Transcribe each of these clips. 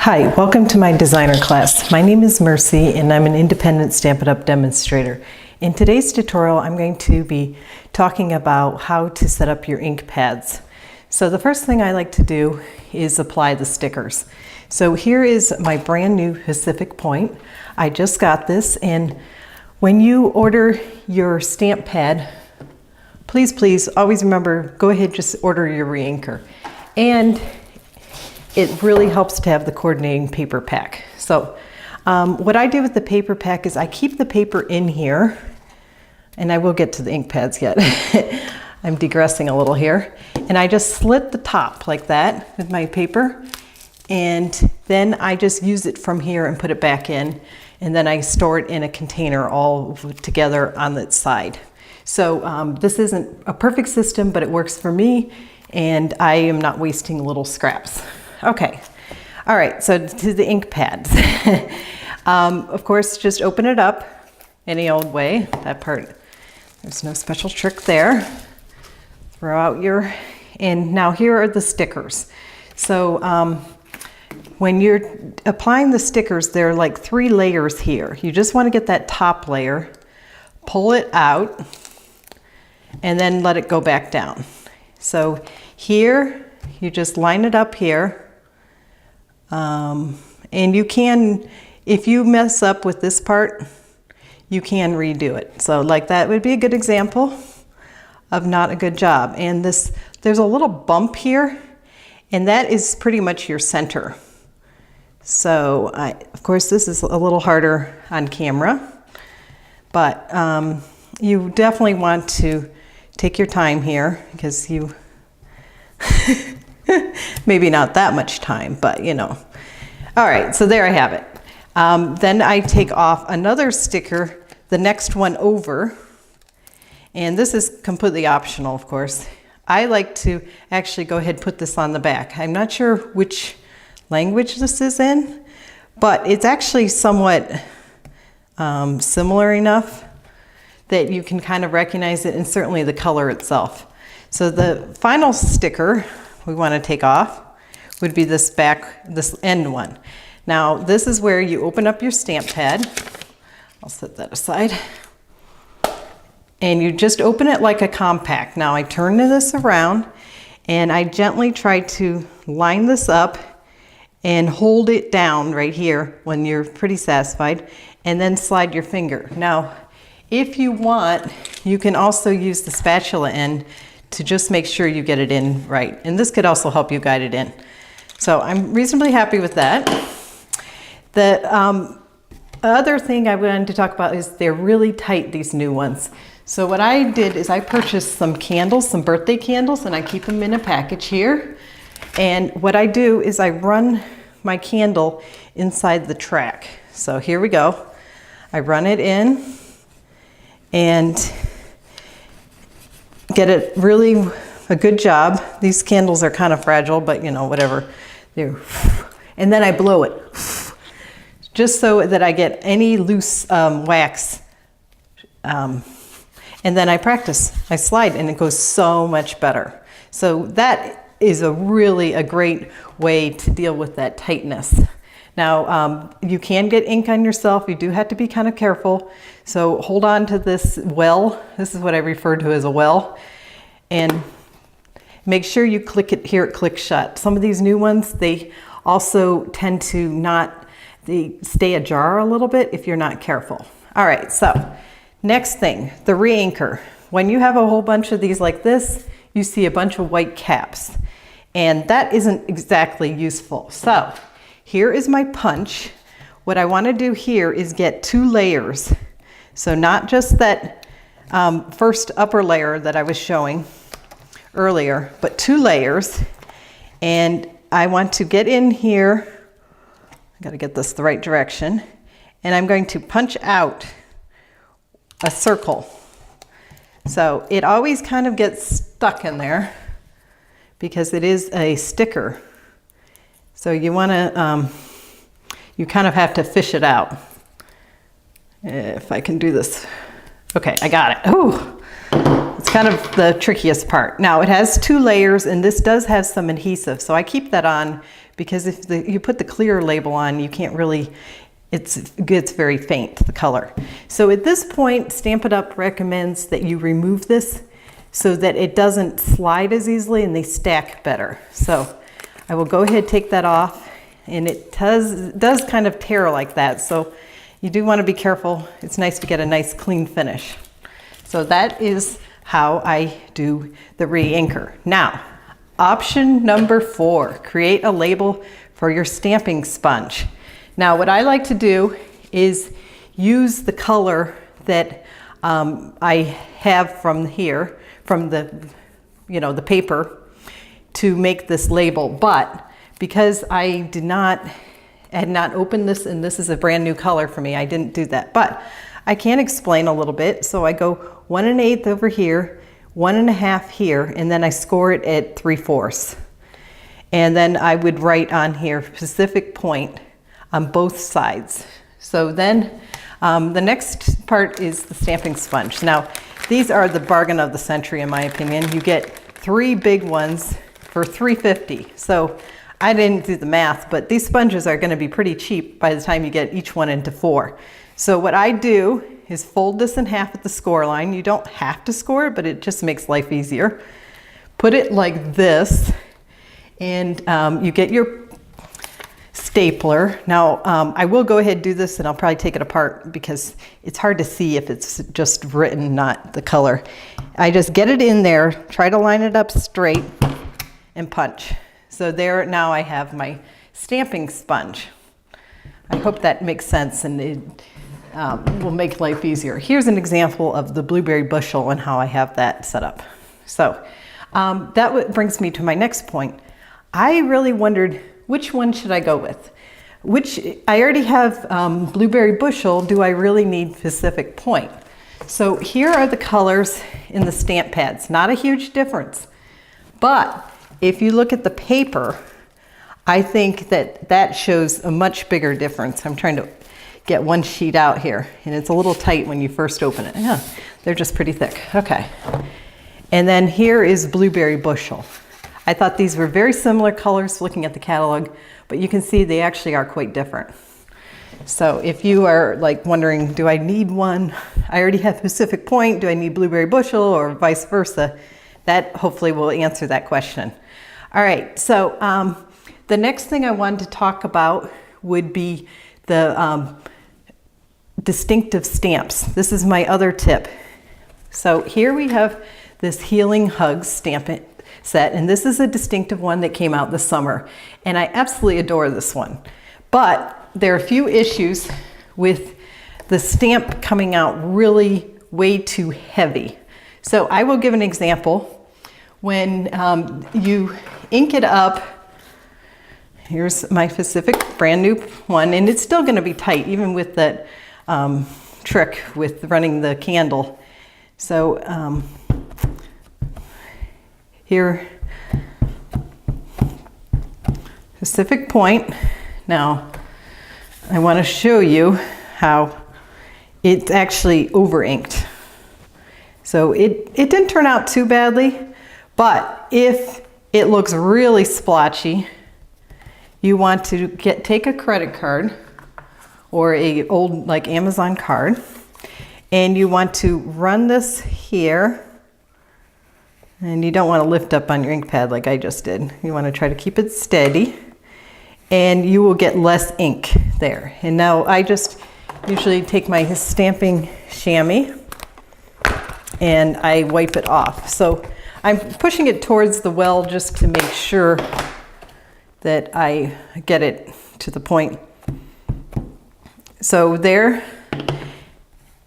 Hi, welcome to my designer class. My name is Mercy and I'm an independent Stampin' Up! Demonstrator. In today's tutorial, I'm going to be talking about how to set up your ink pads. So the first thing I like to do is apply the stickers. So here is my brand new Pacific Point. I just got this, and when you order your stamp pad, please always remember, go ahead, just order your re-inker. And it really helps to have the coordinating paper pack. So what I do with the paper pack is I keep the paper in here, and I will get to the ink pads yet. I'm digressing a little here. And I just slit the top like that with my paper, and then I just use it from here and put it back in, and then I store it in a container all together on its side. So this isn't a perfect system, but it works for me, and I am not wasting little scraps. Okay, all right, so to the ink pads. Of course, just open it up any old way. That part, there's no special trick there. Throw out your, and now here are the stickers. So when you're applying the stickers, there are like 3 layers here. You just want to get that top layer, pull it out, and then let it go back down. So here, you just line it up here. And you can, if you mess up with this part, you can redo it. So like that would be a good example of not a good job. And this, there's a little bump here, and that is pretty much your center. So of course this is a little harder on camera, but you definitely want to take your time here, because you maybe not that much time, but you know. All right, so there I have it. Then I take off another sticker, the next one over, and this is completely optional, of course. I like to actually go ahead and put this on the back. I'm not sure which language this is in, but it's actually somewhat similar enough that you can kind of recognize it, and certainly the color itself. So the final sticker we want to take off would be this end one. Now this is where you open up your stamp pad. I'll set that aside. And you just open it like a compact. Now I turn this around, and I gently try to line this up and hold it down right here when you're pretty satisfied, and then slide your finger. Now if you want, you can also use the spatula end to just make sure you get it in right. And this could also help you guide it in. So I'm reasonably happy with that. The other thing I wanted to talk about is they're really tight, these new ones. So what I did is I purchased some candles, some birthday candles, and I keep them in a package here. And what I do is I run my candle inside the track. So here we go. I run it in and get it really a good job. These candles are kind of fragile, but you know, whatever. And then I blow it, just so that I get any loose wax. And then I practice. I slide, and it goes so much better. So that is a great way to deal with that tightness. Now, you can get ink on yourself. You do have to be kind of careful. So hold on to this well. This is what I refer to as a well. And make sure you click it here, it clicks shut. Some of these new ones, they also tend to they stay ajar a little bit if you're not careful. All right, so next thing, the re-inker. When you have a whole bunch of these like this, you see a bunch of white caps, and that isn't exactly useful. So here is my punch. What I want to do here is get 2 layers. So not just that first upper layer that I was showing earlier, but 2 layers. And I want to get in here. I got to get this the right direction. And I'm going to punch out a circle. So it always kind of gets stuck in there because it is a sticker. So you want to, you kind of have to fish it out. If I can do this. Okay, I got it. Ooh. It's kind of the trickiest part. Now it has 2 layers, and this does have some adhesive, so I keep that on because if you put the clear label on, you can't really, it gets very faint, the color. So at this point, Stampin' Up! Recommends that you remove this so that it doesn't slide as easily and they stack better. So I will go ahead, take that off, and it does kind of tear like that. So you do want to be careful. It's nice to get a nice clean finish. So that is how I do the re-inker. Now, option number 4, create a label for your stamping sponge. Now, what I like to do is use the color that I have from here, from the, the paper, to make this label. But because I had not opened this, and this is a brand new color for me, I didn't do that. But I can explain a little bit. So I go 1 1/8 over here, 1 1/2 here, and then I score it at 3/4. And then I would write on here Pacific Point on both sides. So then the next part is the stamping sponge. Now, these are the bargain of the century, in my opinion. You get 3 big ones for $3.50. So I didn't do the math, but these sponges are going to be pretty cheap by the time you get each one into 4. So what I do is fold this in half at the score line. You don't have to score it, but it just makes life easier. Put it like this, and you get your stapler. Now, I will go ahead and do this, and I'll probably take it apart because it's hard to see if it's just written, not the color. I just get it in there, try to line it up straight, and punch. So there, now I have my stamping sponge. I hope that makes sense, and it will make life easier. Here's an example of the blueberry bushel and how I have that set up. So that brings me to my next point. I really wondered, which one should I go with? I already have blueberry bushel. Do I really need Pacific Point? So here are the colors in the stamp pads. Not a huge difference. But if you look at the paper, I think that shows a much bigger difference. I'm trying to get one sheet out here, and it's a little tight when you first open it. Yeah, they're just pretty thick. Okay. And then here is blueberry bushel. I thought these were very similar colors looking at the catalog, but you can see they actually are quite different. So if you are like wondering, do I need one? I already have Pacific Point. Do I need blueberry bushel, or vice versa? That hopefully will answer that question. All right, so the next thing I wanted to talk about would be the distinctive stamps. This is my other tip. So here we have this Healing Hugs stamp set, and this is a distinctive one that came out this summer, and I absolutely adore this one. But there are a few issues with the stamp coming out really way too heavy. So I will give an example. When you ink it up, here's my Pacific brand new one, and it's still going to be tight even with that trick with running the candle. So here, Pacific Point. Now, I want to show you how it's actually over inked. So it didn't turn out too badly, but if it looks really splotchy, you want to take a credit card or a old like Amazon card, and you want to run this here, and you don't want to lift up on your ink pad like I just did. You want to try to keep it steady, and you will get less ink there. And now I just usually take my stamping chamois and I wipe it off. So I'm pushing it towards the well just to make sure that I get it to the point. So there,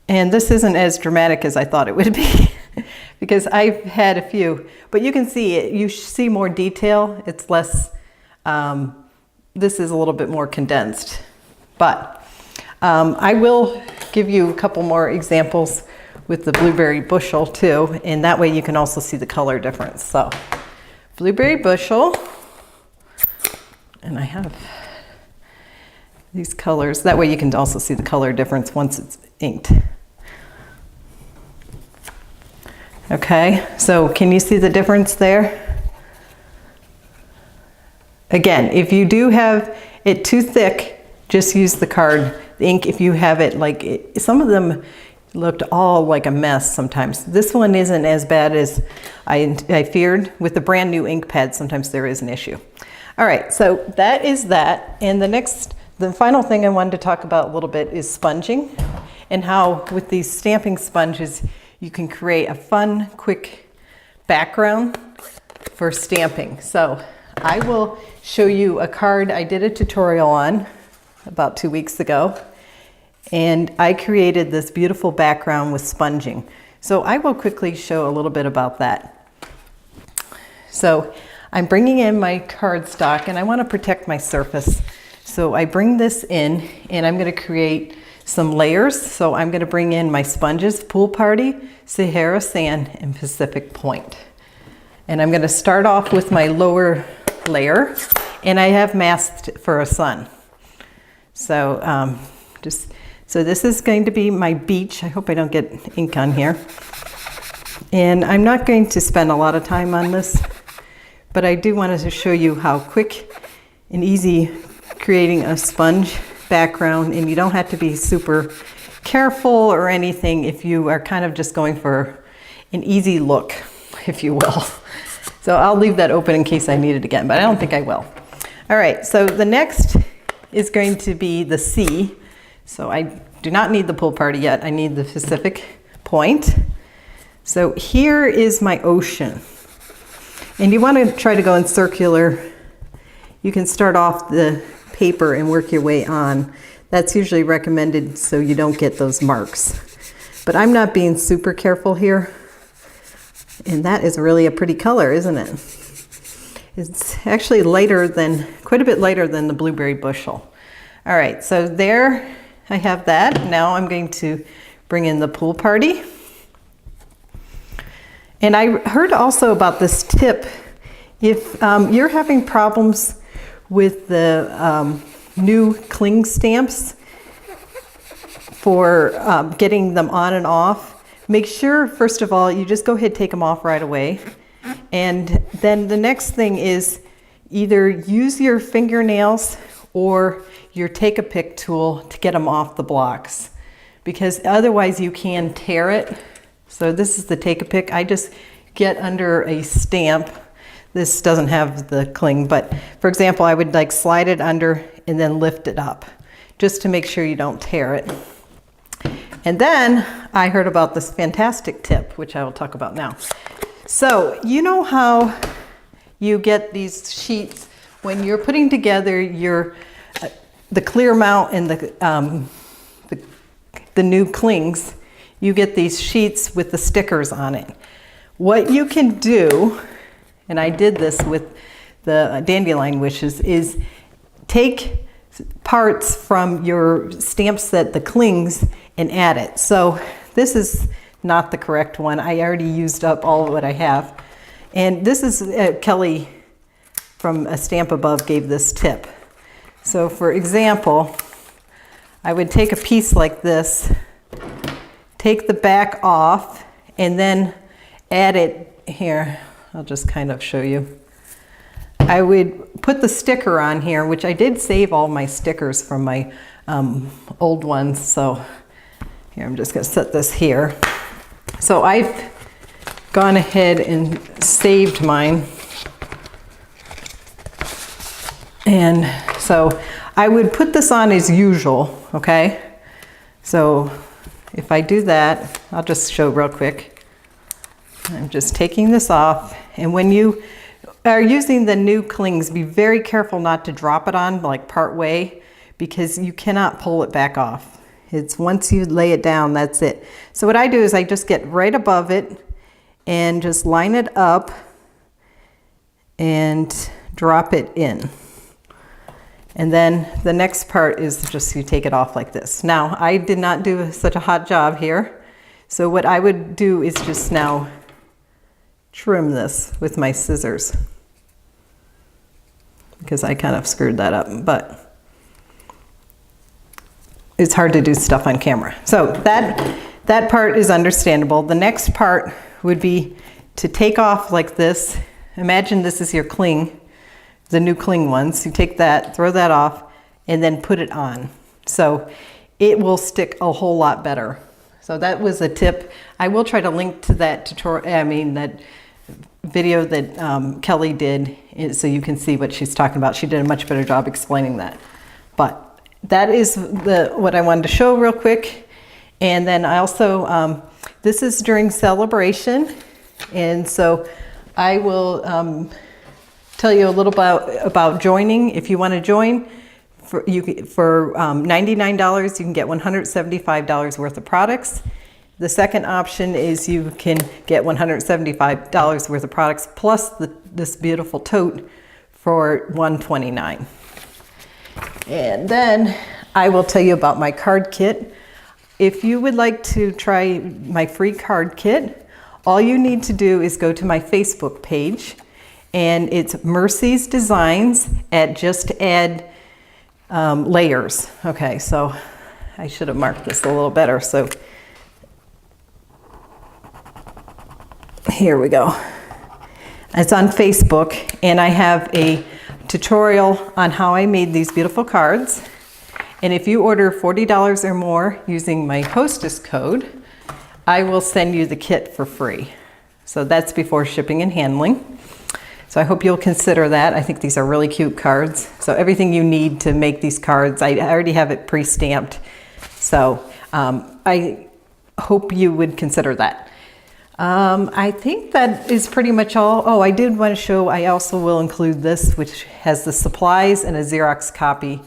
and this isn't as dramatic as I thought it would be because I've had a few, but you can see it, you see more detail. It's less, this is a little bit more condensed, but I will give you a couple more examples with the blueberry bushel too, and that way you can also see the color difference. So blueberry bushel, and I have these colors. That way you can also see the color difference once it's inked. Okay, so can you see the difference there? Again, if you do have it too thick, just use the card. The ink, if you have it like, some of them looked all like a mess sometimes. This one isn't as bad as I feared. With the brand new ink pad, sometimes there is an issue. All right, so that is that. And the final thing I wanted to talk about a little bit is sponging, and how with these stamping sponges, you can create a fun, quick background for stamping. So I will show you a card I did a tutorial on about 2 weeks ago, and I created this beautiful background with sponging. So I will quickly show a little bit about that. So I'm bringing in my cardstock, and I want to protect my surface. So I bring this in, and I'm going to create some layers. So I'm going to bring in my sponges, Pool Party, Sahara Sand, and Pacific Point. And I'm going to start off with my lower layer, and I have masked for a sun. So so this is going to be my beach. I hope I don't get ink on here. And I'm not going to spend a lot of time on this, but I do want to show you how quick and easy creating a sponge background, and you don't have to be super careful or anything if you are kind of just going for an easy look, if you will. So I'll leave that open in case I need it again, but I don't think I will. All right, so the next is going to be the sea. So I do not need the Pool Party yet. I need the Pacific Point. So here is my ocean. And you want to try to go in circular. You can start off the paper and work your way on. That's usually recommended so you don't get those marks. But I'm not being super careful here. And that is really a pretty color, isn't it? It's actually quite a bit lighter than the blueberry bushel. All right, so there I have that. Now I'm going to bring in the Pool Party. And I heard also about this tip. If you're having problems with the new cling stamps for getting them on and off, make sure, first of all, you just go ahead and take them off right away. And then the next thing is either use your fingernails or your take-a-pick tool to get them off the blocks, because otherwise you can tear it. So this is the take-a-pick. I just get under a stamp. This doesn't have the cling, but for example, I would like slide it under and then lift it up just to make sure you don't tear it. And then I heard about this fantastic tip, which I will talk about now. So you know how you get these sheets when you're putting together your the clear mount and the new clings, you get these sheets with the stickers on it. What you can do, and I did this with the dandelion wishes, is take parts from your stamp set, the clings, and add it. So this is not the correct one. I already used up all of what I have. And this is Kelly from A Stamp Above gave this tip. So for example, I would take a piece like this, take the back off, and then add it here. I'll just kind of show you. I would put the sticker on here, which I did save all my stickers from my old ones. So here, I'm just going to set this here. So I've gone ahead and saved mine. And so I would put this on as usual, okay? So if I do that, I'll just show real quick. I'm just taking this off. And when you are using the new clings, be very careful not to drop it on like part way, because you cannot pull it back off. It's once you lay it down, that's it. So what I do is I just get right above it and just line it up and drop it in. And then the next part is just you take it off like this. Now, I did not do such a hot job here. So what I would do is just now trim this with my scissors, because I kind of screwed that up, but it's hard to do stuff on camera. So that part is understandable. The next part would be to take off like this. Imagine this is your cling. the new cling ones. You take that, throw that off, and then put it on. So it will stick a whole lot better. So that was a tip. I will try to link to that tutorial, that video that Kelly did, so you can see what she's talking about. She did a much better job explaining that. But that is what I wanted to show real quick. And then I also, this is during celebration. And so I will tell you a little about joining. If you want to join, for $99, you can get $175 worth of products. The second option is you can get $175 worth of products plus this beautiful tote for $129. And then I will tell you about my card kit. If you would like to try my free card kit, all you need to do is go to my Facebook page, and it's Mercy's Designs at Just Add Layers. Okay, so I should have marked this a little better. So here we go. It's on Facebook, and I have a tutorial on how I made these beautiful cards. And if you order $40 or more using my hostess code, I will send you the kit for free. So that's before shipping and handling. So I hope you'll consider that. I think these are really cute cards. So everything you need to make these cards, I already have it pre-stamped. So I hope you would consider that. I think that is pretty much all. Oh, I did want to show, I also will include this, which has the supplies and a Xerox copy.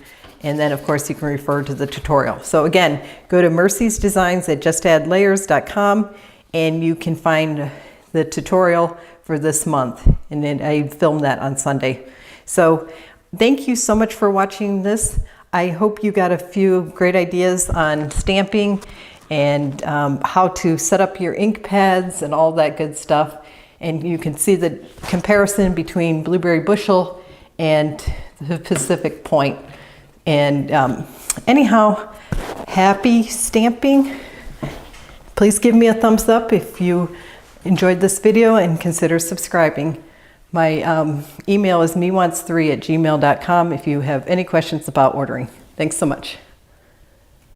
And then of course you can refer to the tutorial. So again, go to Mercy's Designs at justaddlayers.com, and you can find the tutorial for this month. And then I filmed that on Sunday. So thank you so much for watching this. I hope you got a few great ideas on stamping and how to set up your ink pads and all that good stuff. And you can see the comparison between Blueberry Bushel and the Pacific Point. And anyhow, happy stamping. Please give me a thumbs up if you enjoyed this video, and consider subscribing. My email is mewants3@gmail.com if you have any questions about ordering. Thanks so much.